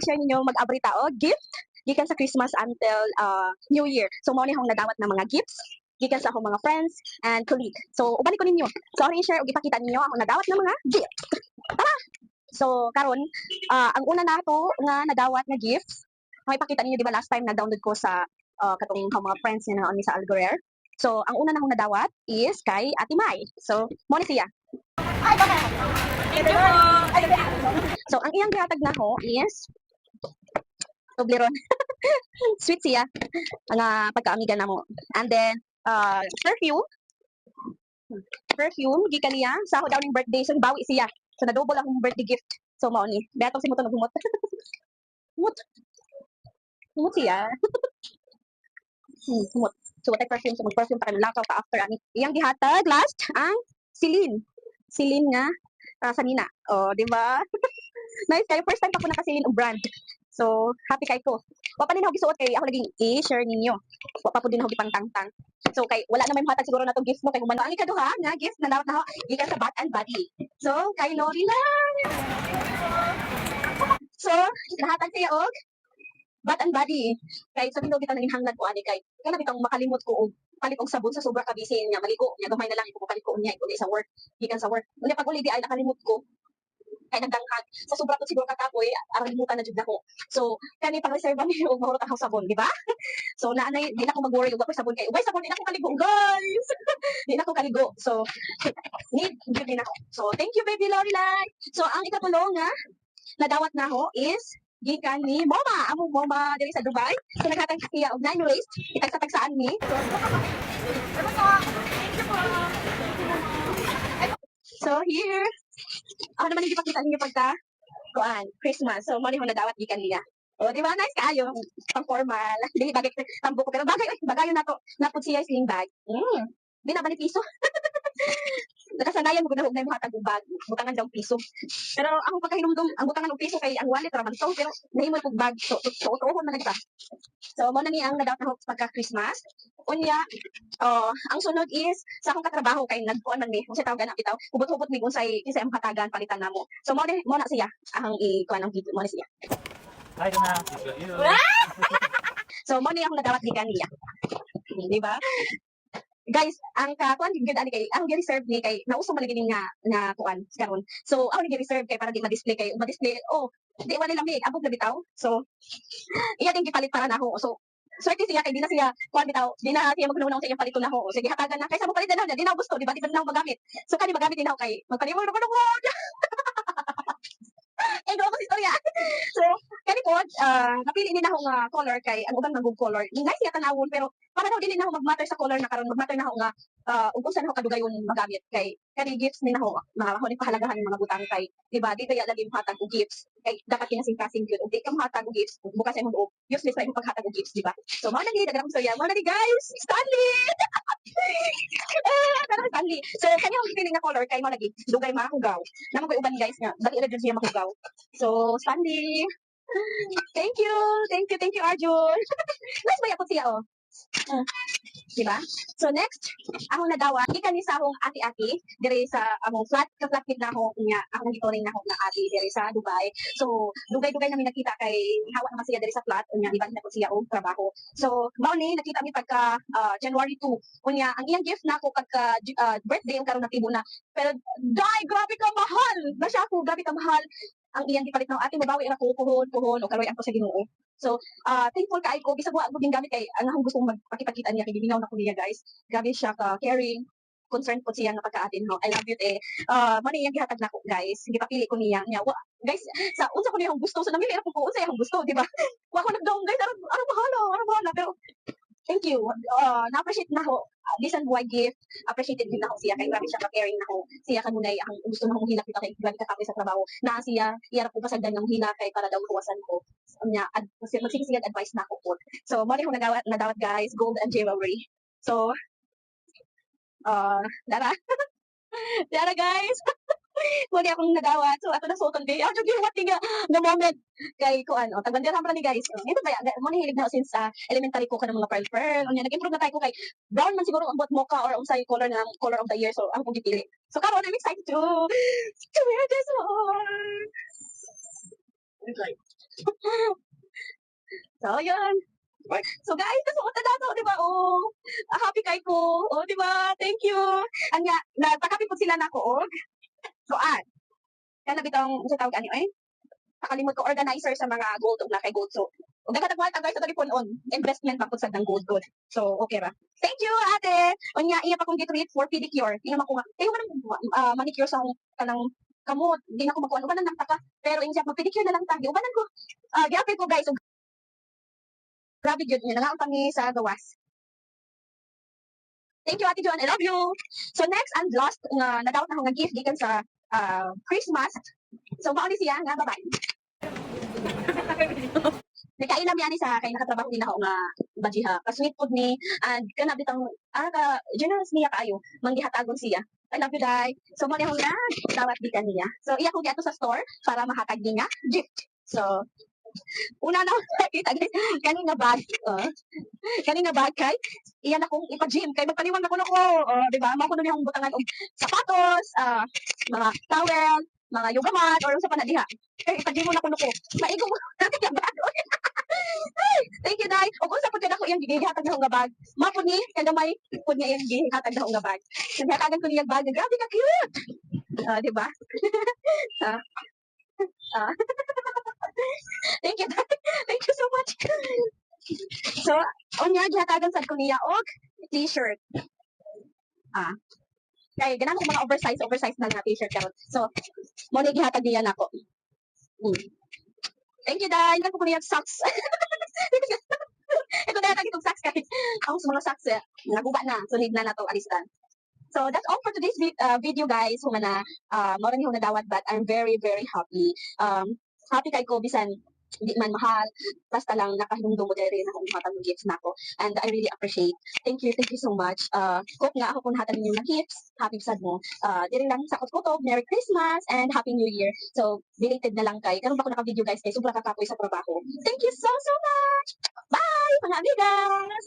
i-share ninyo mag-abri tao gift gikan sa Christmas until New Year. So mao ni akong nadawat ng mga gifts gikan sa akong mga friends and colleague. So ubani ko ninyo. So ako i-share ug ipakita ninyo akong nadawat ng mga gift. Tara. So karon ang una nato nga nadawat nga gifts, may ipakita ninyo di ba last time na-download ko sa katong mga friends niya na sa Algorer. So ang una na akong nadawat is kay Ate Mai. So mo ni siya. So ang iyang gihatag na ho is Toblerone. Sweet siya. Ang pagkaamiga na mo. And then perfume. Perfume gikan niya sa ako daw ning birthday so bawi siya. So na-double akong birthday gift. So mao ni. Dato si mo to naghumot. Humot. Humot siya. Humot. So what perfume so mag-perfume pa kami lakaw ka after ani. Iyang gihatag last ang Celine. Celine nga sa Nina. Oh, di ba? Nice kayo. First time pa ko nakasilin og brand. So, happy kay ko. Wa pa din ako gisuot kay ako laging i-share ninyo. Wa pa po din ako gipangtangtang. So, kay wala na may mahatag siguro na tong gift mo kay humano ang ikaduha nga gift na nawat na gikan sa Bath and Body. So, kay Lori lang. So, nahatag siya og Bath and Body. Kay sa tinuod kita naging hanglan ko ani kay kana bitang makalimot ko og palit og sabon sa sobra ka busy niya maligo niya gamay na lang iko palit ko unya iko sa work gikan sa work. Unya pag uli di ay nakalimot ko kay nagdanghag sa sobra ko siguro kakapoy aron limutan na jud nako. So kani pang reserve ni og mahurot ang sabon, di ba? So naanay di na ko mag-worry og ako sabon kay ubay sabon di na ko kaligo, guys. Di na ko kaligo. So need gyud din ako. So thank you baby Lorelai. So ang ikatulo nga nadawat na ho is gikan ni Moma, among Moma diri sa Dubai. So naghatag siya og 9 waist itag-tagsaan ni. So here ako naman hindi pakita ninyo pagka kuan Christmas. So mo ni ho nadawat gikan niya. O di ba nice kayo pang formal. Dili bagay tambo ko pero bagay na to. Napud siya sling bag. Di na ba ni piso? Nakasanayan mo gud na ihatag og bag. Butangan daw piso. Pero ako pagkahinumdum ang butangan og piso kay ang wallet ra man to pero nahimoy kog bag. So tuhon man kita. So mo na ni ang nadawat na ho pagka Christmas. Unya ang sunod is sa akong katrabaho kay nagkuan man ni unsay tawag na bitaw hubot-hubot ni unsay ang hatagan palitan namo. So mo na siya ang ikuan ang video mo na siya. Hi na. So mo ni akong nadawat gikan niya. Di ba? Guys, ang kuan gid ani kay ang gi-reserve ni kay nauso man gini nga kuan karon. So ako ni gi-reserve kay para di ma-display kay ma-display di wala lang ni abog na bitaw. So iya din gipalit para nako. So swerte siya kay di na siya kuan bitaw, di na siya magnunaw sa iyang paliton nako. Sige hatagan na kaysa mo palit na di na gusto, di ba? Di ba na magamit. So kani magamit din ako kay magpalimol na ko. Eh do ako sa istorya. So kani ko napili ni nako nga color kay ang uban magug color. Nice siya tanawon pero para daw dili na ako mag-matter sa color na karon mag-matter na ako nga ug unsa na ako kadugayon magamit kay kani gifts ni nako mahal ni pahalagahan ng mga butang kay di ba di kaya lagi mohatag og gifts kay dapat kinasing-kasing gyud ug di ka mohatag og gifts bukas imong duog useless na imong paghatag og gifts di ba. So mao na ni daghang storya mao na ni guys Stanley. Stanley. So kani ang pili nga color kay mao lagi dugay mahugaw namo koy uban guys nga dali ra jud siya mahugaw. So Stanley. Thank you Arjun. Nice ba yapon siya diba? So next, ako nadawa, gikan ni sa akong ati-ati diri sa among flatmate na ako niya, ako nang gituring na ako na ati diri sa Dubai. So dugay-dugay namin nakita kay hawa naman siya diri sa flat, unya iban na ko siya og trabaho. So mao ni nakita mi pagka January 2. Unya ang iyang gift nako pagka birthday ang karon natibo na. Pero dai grabe ka mahal. Na siya ako grabe ka mahal. Ang iyang gipalit na ate mabawi ra ko puhon o karoy ako sa Ginoo. So thankful kay ko bisag wa ko din gamit kay ang akong gusto magpakita niya kay ginaw na ko niya guys. Grabe siya ka caring, concerned po siya nga pagka-atin ho. I love you te. Mo ni yang gihatag nako guys. Gipapili ko niya. Guys, sa unsa ko niya gusto sa namili ako ko unsa yang gusto, di ba? Wa ko nagdaong guys, ano bahala pero thank you. Na-appreciate na ako. Bisan buhay gift, appreciated din ako siya kay grabe siya ka-caring na ako. Siya kanunay ang gusto na akong hila kita kay grabe ka sa trabaho. Na siya iyarap ko pasagdan ng hila kay para daw kawasan ko. Nya magsisigad advice na ako po. So mo ni ko nadawat guys, gold and jewelry. So dara. Dara guys. Mo ni akong nadawat. So ato na suoton kay ato giwat nga moment kay ko ano tagbandir ra ni guys. Ito ba mo ni hilig na ako since elementary ko kanang mga pearl. Unya nag-improve na tayo ko kay brown man siguro ang buot mocha or unsay color na color of the year. So ang kong gipili. So karon I'm excited to wear this one. So, yun. So guys, nasuot na dato, di ba? Oh, happy kay ko. Oh, di ba? Thank you. Anya, nagpakapi po sila nako og. So, kana bitang sa tawag ani eh? Nakalimot ko organizer sa mga gold ug na kay gold. So, ug dagatagwat ang guys sa telefon on investment pa pud sad ng gold good. So, okay ra. Thank you, ate. Unya iya pa kong gitreat for pedicure. Iya man ko kayo man manicure sa kanang kamot. Di na ko magkuan ubanan nang taka. Pero insya magpedicure na lang ta. Ubanan ko. Giapit ko guys. So, grabe gyud niya nangaon kami sa gawas. Thank you, Ate John. I love you. So next and last nga nadawat na ako nga gift gikan sa Christmas. So mao ni siya nga babae. Nagkailam yan sa kay nakatrabaho din ako nga bajiha. Ka-sweet food ni and kana bitang ka generous niya kaayo manggihatagon siya. I love you, Dai. So mo niya nga dawat gikan niya. So iya ko giato sa store para makakag nga gift. So una na kita guys kani nga bag. Kani nga bag kay iyan akong ipa-gym kay magpaliwang ako nako. Di ba? Mao ko na akong butangan og sapatos, mga towel, mga yoga mat or sa panadiha. Kay ipa-gym mo na ko nako. Maigo mo nga bag. Thank you, Dai. Og unsa pud ako iyang gihatag na nga bag. Mapod ni kada may pud niya iyang gihatag na nga bag. Nagihatagan ko niya bag. Grabe ka cute. Di ba? Ah, ah. Thank you, Dai. Thank you so much. So, unya gihatagan sad ko niya og t-shirt. Kay ganan ko mga oversize na nga t-shirt karon. So, mo ni gihatag niya nako. Thank you, Dai. Nagko ko niya socks. Ito na itong socks kay ang mga socks naguba na. So, need na nato alistan. So that's all for today's video, guys. Humana, mora ni nadawat but I'm very, very happy. Happy kay ko bisan di man mahal. Basta lang nakahindong mo diri na akong hatag gifts nako. And I really appreciate. Thank you so much. Hope nga ako kung hatag ninyo ng gifts. Happy sad mo. Diri lang sa kutob. Merry Christmas and Happy New Year. So, belated na lang kay. Karon ba ko naka-video, guys, kay sobra kakapoy sa trabaho. Thank you so much. Bye, mga amigas.